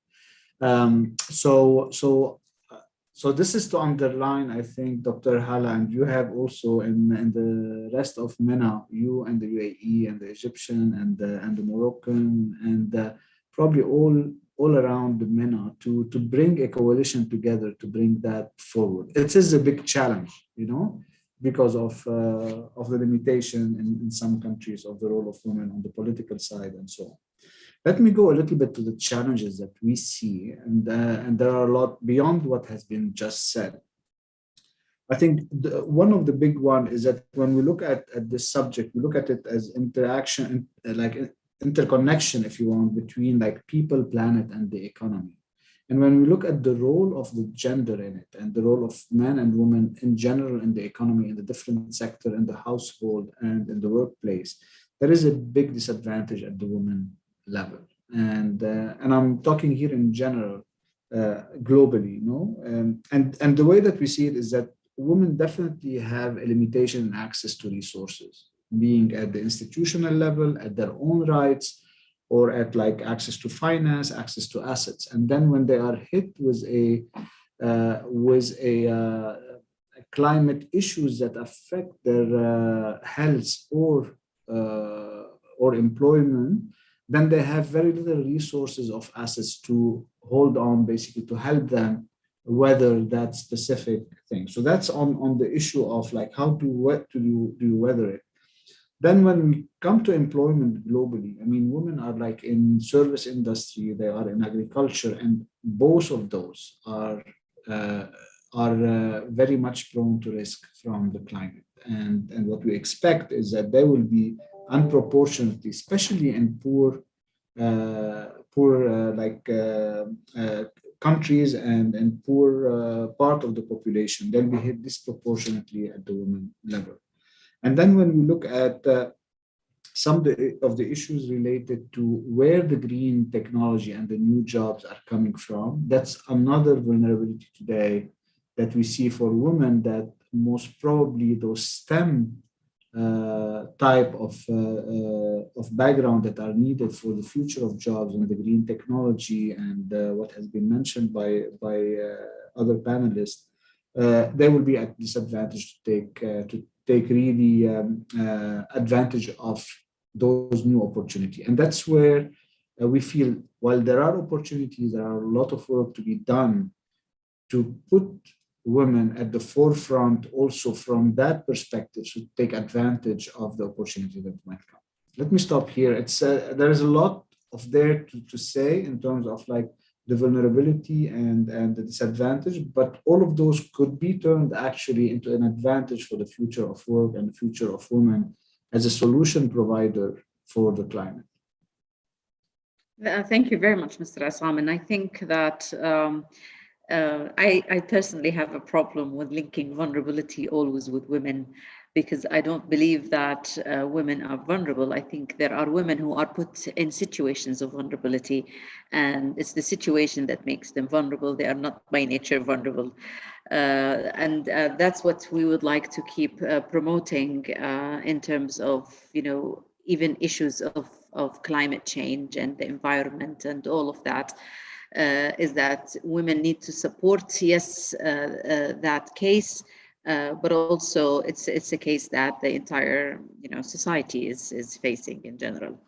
So this is to underline, I think, Dr. Hala, and you have also in the rest of MENA, you and the UAE and the Egyptian and the Moroccan and probably all around the MENA to bring a coalition together to bring that forward. It is a big challenge, you know, because of the limitation in some countries of the role of women on the political side and so on. Let me go a little bit to the challenges that we see, and there are a lot beyond what has been just said. I think one of the big one is that when we look at this subject, we look at it as interaction, like interconnection, if you want, between like people, planet, and the economy. And when we look at the role of the gender in it and the role of men and women in general in the economy, in the different sector, in the household and in the workplace, there is a big disadvantage at the women level. And I'm talking here in general, globally, you know, and the way that we see it is that women definitely have a limitation in access to resources, being at the institutional level, at their own rights, or at like access to finance, access to assets. And then when they are hit with a climate issues that affect their health or employment, then they have very little resources of assets to hold on, basically to help them weather that specific thing. So that's on the issue of like how do you weather it. Then when we come to employment globally, I mean, women are like in service industry, they are in agriculture, and both of those are very much prone to risk from the climate. And what we expect is that they will be unproportionately, especially in poor countries and poor part of the population, they'll be hit disproportionately at the women level. And then when we look at some of the issues related to where the green technology and the new jobs are coming from, that's another vulnerability today that we see for women, that most probably those STEM type of background that are needed for the future of jobs and the green technology and what has been mentioned by other panelists, they will be at disadvantage to take really advantage of those new opportunities. And that's where we feel, while there are opportunities, there are a lot of work to be done to put women at the forefront also from that perspective, to take advantage of the opportunity that might come. Let me stop here. It's there is a lot of there to say in terms of like the vulnerability and the disadvantage, but all of those could be turned actually into an advantage for the future of work and the future of women as a solution provider for the climate. Thank you very much, Mr. Assam. And I think that I personally have a problem with linking vulnerability always with women, because I don't believe that women are vulnerable. I think there are women who are put in situations of vulnerability, and it's the situation that makes them vulnerable. They are not by nature vulnerable. And that's what we would like to keep promoting in terms of, you know, even issues of climate change and the environment and all of that. Is that women need to support, yes, that case, but also it's a case that the entire, you know, society is facing in general.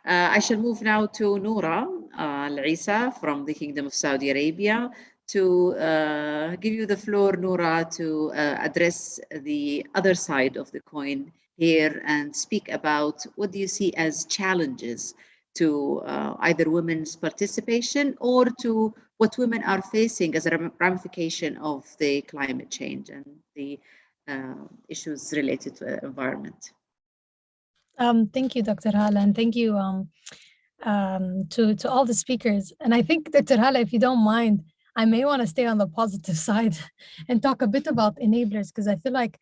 I shall move now to Noura Al-Isa from the Kingdom of Saudi Arabia to give you the floor, Noura, to address the other side of the coin here and speak about what do you see as challenges to either women's participation or to what women are facing as a ramification of the climate change and the issues related to the environment. Thank you, Dr. Hala, and thank you to all the speakers. And I think, Dr. Hala, if you don't mind, I may want to stay on the positive side and talk a bit about enablers, because I feel like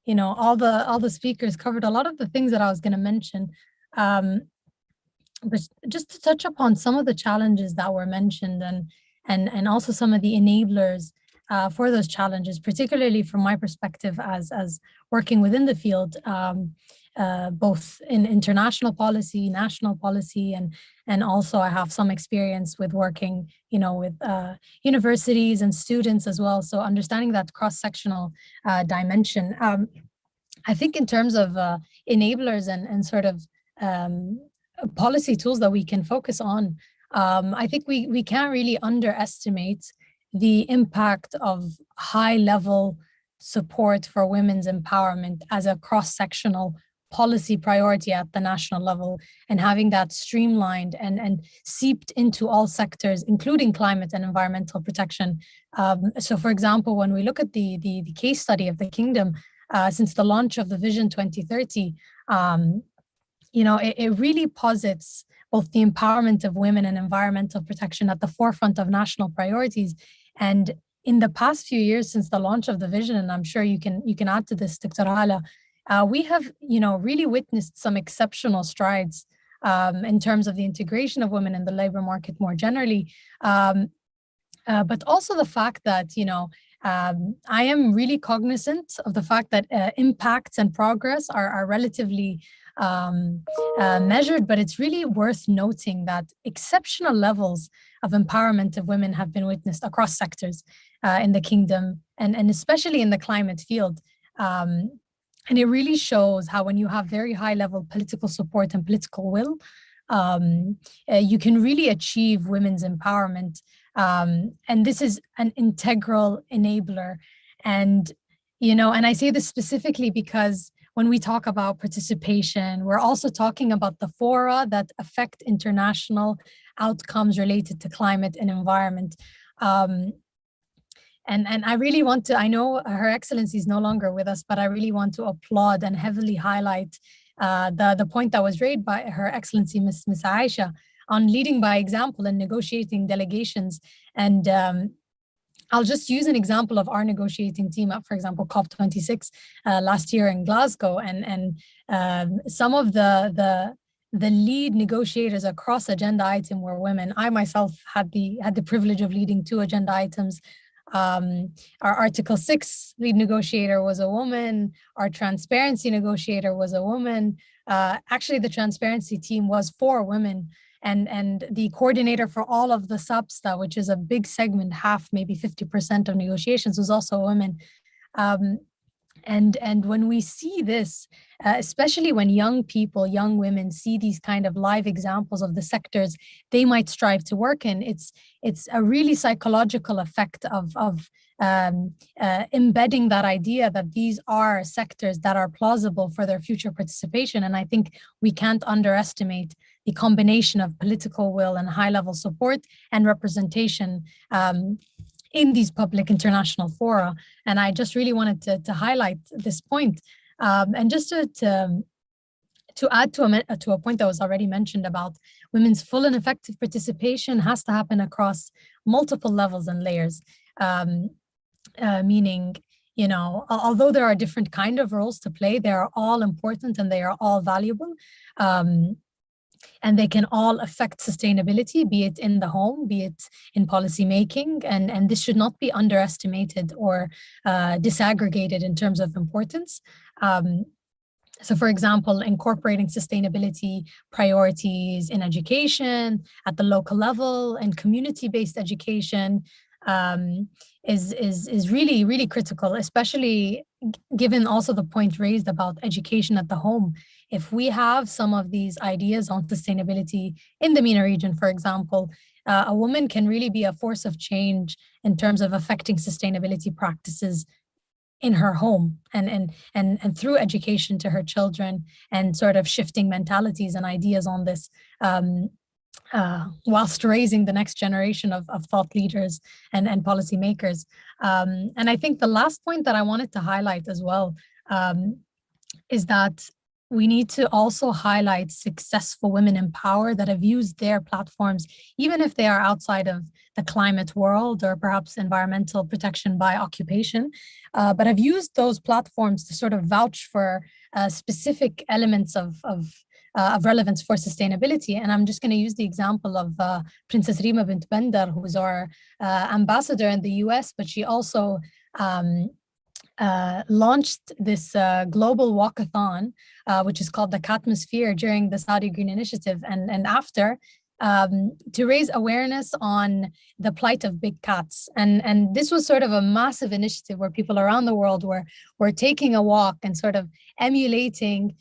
you know, all the speakers covered a lot of the things that I was going to mention. But just to touch upon some of the challenges that were mentioned and also some of the enablers for those challenges, particularly from my perspective as working within the field, both in international policy, national policy, and also I have some experience with working, you know, with universities and students as well. So understanding that cross-sectional dimension. I think in terms of enablers and sort of policy tools that we can focus on, I think we can't really underestimate the impact of high-level support for women's empowerment as a cross-sectional policy priority at the national level, and having that streamlined and seeped into all sectors, including climate and environmental protection. So for example, when we look at the case study of the Kingdom, since the launch of the Vision 2030, you know, it really posits both the empowerment of women and environmental protection at the forefront of national priorities. And in the past few years since the launch of the vision, and I'm sure you can add to this, Dr. Hala, we have, you know, really witnessed some exceptional strides in terms of the integration of women in the labor market more generally, but also the fact that, you know, I am really cognizant of the fact that impacts and progress are relatively measured, but it's really worth noting that exceptional levels of empowerment of women have been witnessed across sectors in the Kingdom, and especially in the climate field. And it really shows how when you have very high level political support and political will, you can really achieve women's empowerment. And this is an integral enabler. And, you know, and I say this specifically because when we talk about participation, we're also talking about the fora that affect international outcomes related to climate and environment. And I really want to, I know Her Excellency is no longer with us, but I really want to applaud and heavily highlight the point that was raised by Her Excellency, Ms. Aisha, on leading by example and negotiating delegations. And I'll just use an example of our negotiating team at, for example, COP26 last year in Glasgow, and some of the lead negotiators across agenda item were women. I myself had the privilege of leading 2 agenda items. Our Article 6 lead negotiator was a woman. Our transparency negotiator was a woman. Actually, the transparency team was 4 women. And the coordinator for all of the SAPSTA, which is a big segment, half, maybe 50% of negotiations, was also a woman. And when we see this, especially when young people, young women see these kind of live examples of the sectors they might strive to work in, it's a really psychological effect of embedding that idea that these are sectors that are plausible for their future participation. And I think we can't underestimate the combination of political will and high-level support and representation in these public international fora. And I just really wanted to highlight this point. And just to add to a point that was already mentioned about women's full and effective participation has to happen across multiple levels and layers. Meaning, you know, although there are different kind of roles to play, they are all important and they are all valuable. And they can all affect sustainability, be it in the home, be it in policy making, and this should not be underestimated or disaggregated in terms of importance. So for example, incorporating sustainability priorities in education at the local level and community-based education is really, really critical, especially given also the point raised about education at the home. If we have some of these ideas on sustainability in the MENA region, for example, a woman can really be a force of change in terms of affecting sustainability practices in her home and through education to her children and sort of shifting mentalities and ideas on this, whilst raising the next generation of thought leaders and policymakers. And I think the last point that I wanted to highlight as well is that we need to also highlight successful women in power that have used their platforms, even if they are outside of the climate world or perhaps environmental protection by occupation, but have used those platforms to sort of vouch for specific elements of relevance for sustainability. And I'm just going to use the example of Princess Rima bint Bandar, who's our ambassador in the US, but she also launched this global walkathon, which is called the Catmosphere, during the Saudi Green Initiative and after, to raise awareness on the plight of big cats. And this was sort of a massive initiative where people around the world were taking a walk and sort of emulating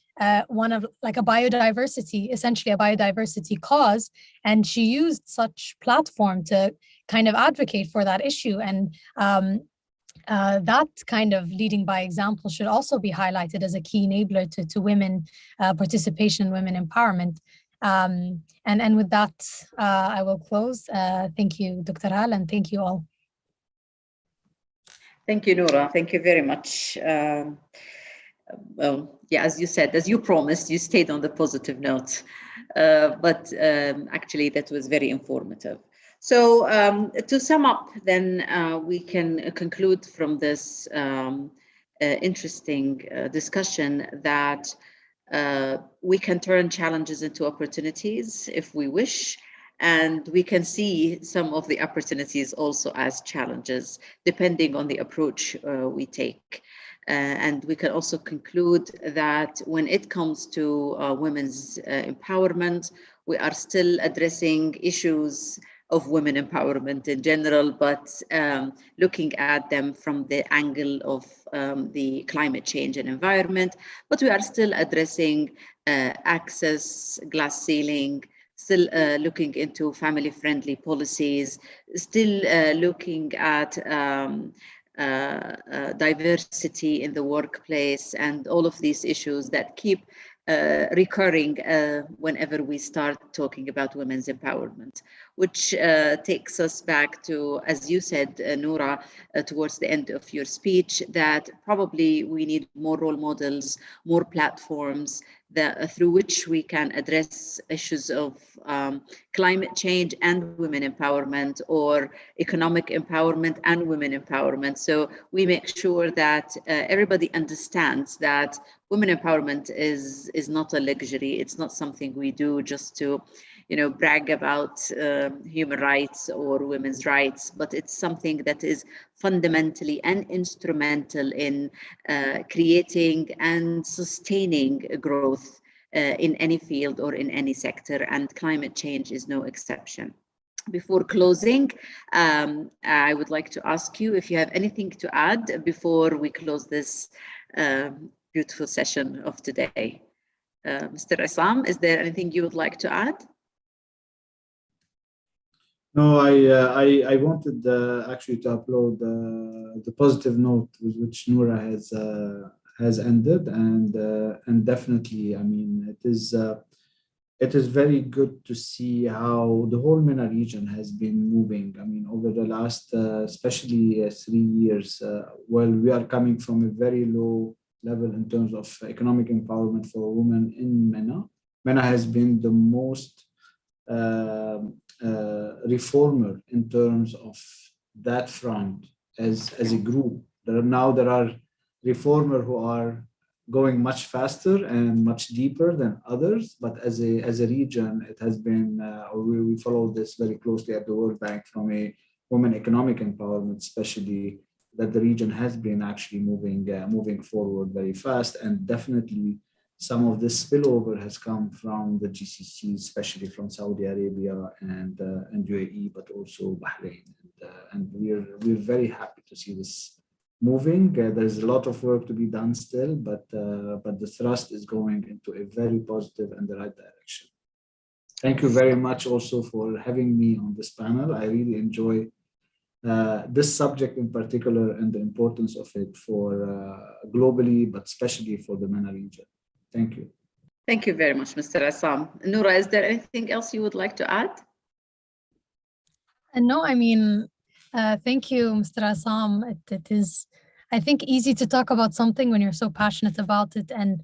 one of like a biodiversity, essentially a biodiversity cause. And she used such platform to kind of advocate for that issue. And that kind of leading by example should also be highlighted as a key enabler to women participation, women empowerment. And with that, I will close. Thank you, Dr. Hal, and thank you all. Thank you, Noura. Thank you very much. Well, yeah, as you said, as you promised, you stayed on the positive note, but actually that was very informative. So to sum up, then we can conclude from this interesting discussion that we can turn challenges into opportunities if we wish, and we can see some of the opportunities also as challenges, depending on the approach we take. And we can also conclude that when it comes to women's empowerment, we are still addressing issues of women empowerment in general, but looking at them from the angle of the climate change and environment. But we are still addressing access, glass ceiling, still looking into family-friendly policies, still looking at diversity in the workplace, and all of these issues that keep recurring whenever we start talking about women's empowerment, which takes us back to, as you said, Noura, towards the end of your speech, that probably we need more role models, more platforms that, through which we can address issues of climate change and women empowerment, or economic empowerment and women empowerment. So we make sure that everybody understands that women empowerment is not a luxury. It's not something we do just to, brag about human rights or women's rights, but it's something that is fundamentally and instrumental in creating and sustaining growth in any field or in any sector, and climate change is no exception. Before closing, I would like to ask you if you have anything to add before we close this beautiful session of today. Mr. Isam, is there anything you would like to add? No, I wanted actually to upload the positive note with which Noura has ended, and definitely, I mean, it is very good to see how the whole MENA region has been moving. I mean, over the last, especially 3 years, well, we are coming from a very low level in terms of economic empowerment for women in MENA. MENA has been the most reformer in terms of that front as a group. There are reformers who are going much faster and much deeper than others, but as a region, it has been, we follow this very closely at the World Bank from a women economic empowerment, especially, that the region has been actually moving forward very fast, and definitely some of this spillover has come from the GCC, especially from Saudi Arabia and UAE, but also Bahrain, and we're very happy to see this moving. There's a lot of work to be done still, but the thrust is going into a very positive and the right direction. Thank you very much also for having me on this panel. I really enjoy this subject in particular and the importance of it for globally, but especially for the MENA region. Thank you. Thank you very much, Mr. Assam. Noura, is there anything else you would like to add? No, I mean, thank you, Mr. Assam. It is, I think, easy to talk about something when you're so passionate about it, and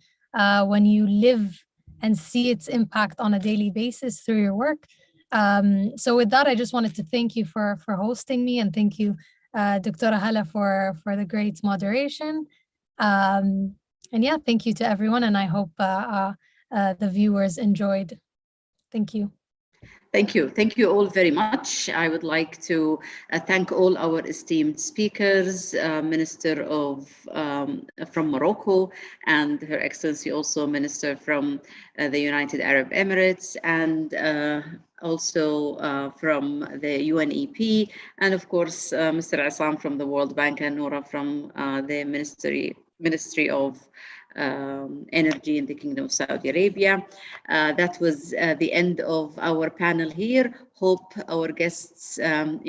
when you live and see its impact on a daily basis through your work. So with that, I just wanted to thank you for hosting me, and thank you, Dr. Hala, for the great moderation. And yeah, thank you to everyone, and I hope the viewers enjoyed. Thank you. Thank you. Thank you all very much. I would like to thank all our esteemed speakers, Minister from Morocco, and Her Excellency also Minister from the United Arab Emirates, and also from the UNEP, and of course, Mr. Assam from the World Bank, and Noura from the Ministry of Energy in the Kingdom of Saudi Arabia. That was the end of our panel here. Hope our guests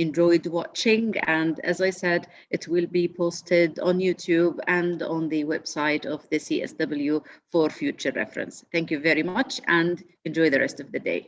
enjoyed watching, and as I said, it will be posted on YouTube and on the website of the CSW for future reference. Thank you very much and enjoy the rest of the day.